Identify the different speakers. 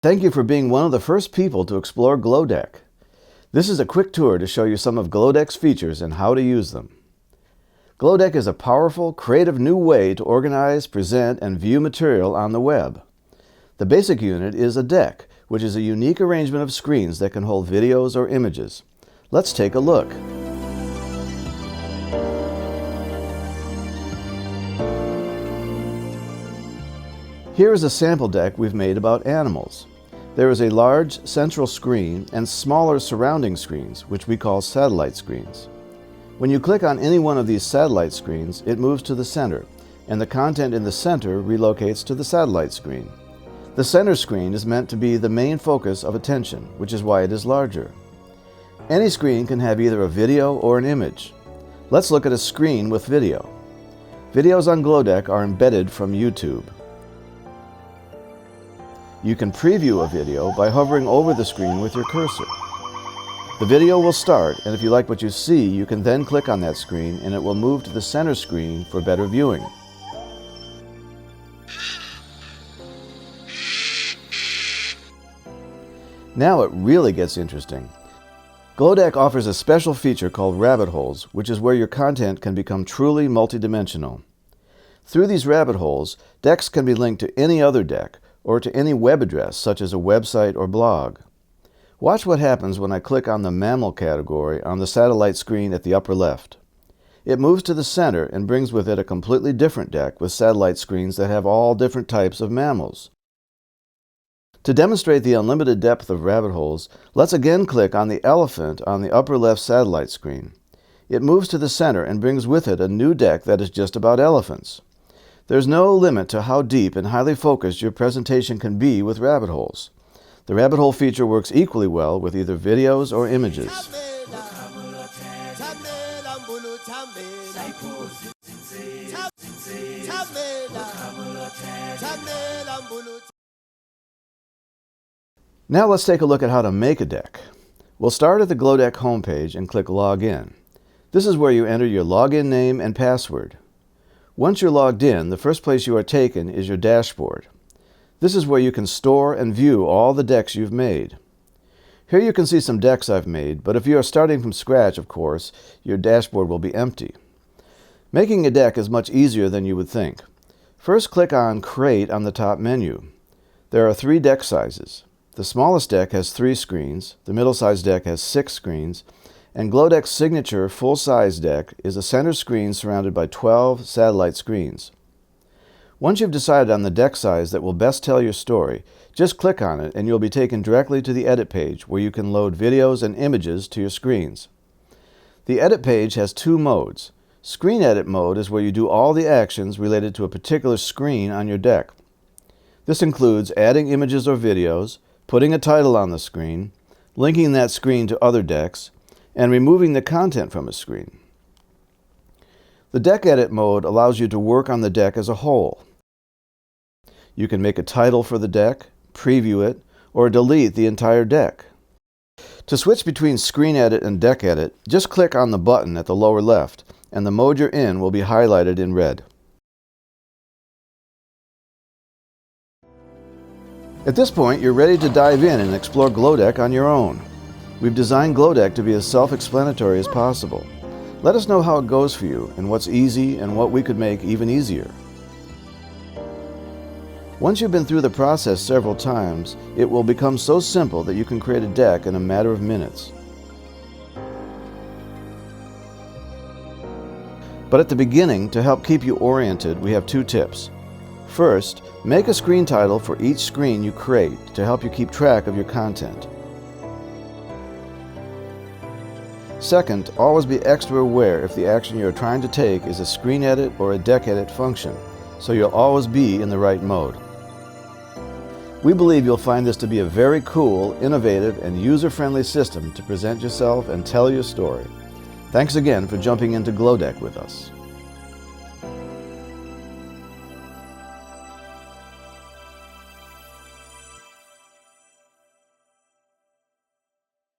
Speaker 1: Thank you for being one of the first people to explore GlowDec. This is a quick tour to show you some of GlowDec's features and how to use them. GlowDec is a powerful, creative new way to organize, present, and view material on the web. The basic unit is a deck, which is a unique arrangement of screens that can hold videos or images. Let's take a look. Here is a sample deck we've made about animals. There is a large central screen and smaller surrounding screens, which we call satellite screens. When you click on any one of these satellite screens, it moves to the center, and the content in the center relocates to the satellite screen. The center screen is meant to be the main focus of attention, which is why it is larger. Any screen can have either a video or an image. Let's look at a screen with video. Videos on GlowDec are embedded from YouTube. You can preview a video by hovering over the screen with your cursor. The video will start, and if you like what you see, you can then click on that screen and it will move to the center screen for better viewing. Now it really gets interesting. GlowDec offers a special feature called rabbit holes, which is where your content can become truly multidimensional. Through these rabbit holes, decks can be linked to any other deck, or to any web address such as a website or blog. Watch what happens when I click on the mammal category on the satellite screen at the upper left. It moves to the center and brings with it a completely different deck with satellite screens that have all different types of mammals. To demonstrate the unlimited depth of rabbit holes, let's again click on the elephant on the upper left satellite screen. It moves to the center and brings with it a new deck that is just about elephants. There's no limit to how deep and highly focused your presentation can be with rabbit holes. The rabbit hole feature works equally well with either videos or images. Now let's take a look at how to make a deck. We'll start at the GlowDec homepage and click Login. This is where you enter your login name and password. Once you're logged in, the first place you are taken is your dashboard. This is where you can store and view all the decks you've made. Here you can see some decks I've made, but if you are starting from scratch, of course, your dashboard will be empty. Making a deck is much easier than you would think. First, click on Create on the top menu. There are 3 deck sizes. The smallest deck has 3 screens, the middle-sized deck has 6 screens, and GlowDec's signature full-size deck is a center screen surrounded by 12 satellite screens. Once you've decided on the deck size that will best tell your story, just click on it and you'll be taken directly to the Edit page where you can load videos and images to your screens. The Edit page has 2 modes. Screen Edit mode is where you do all the actions related to a particular screen on your deck. This includes adding images or videos, putting a title on the screen, linking that screen to other decks, and removing the content from a screen. The Deck Edit mode allows you to work on the deck as a whole. You can make a title for the deck, preview it, or delete the entire deck. To switch between Screen Edit and Deck Edit, just click on the button at the lower left, and the mode you're in will be highlighted in red. At this point, you're ready to dive in and explore GlowDec on your own. We've designed GlowDec to be as self-explanatory as possible. Let us know how it goes for you and what's easy and what we could make even easier. Once you've been through the process several times, it will become so simple that you can create a deck in a matter of minutes. But at the beginning, to help keep you oriented, we have 2 tips. First, make a screen title for each screen you create to help you keep track of your content. Second, always be extra aware if the action you're trying to take is a screen edit or a deck edit function, so you'll always be in the right mode. We believe you'll find this to be a very cool, innovative, and user-friendly system to present yourself and tell your story. Thanks again for jumping into GlowDec with us.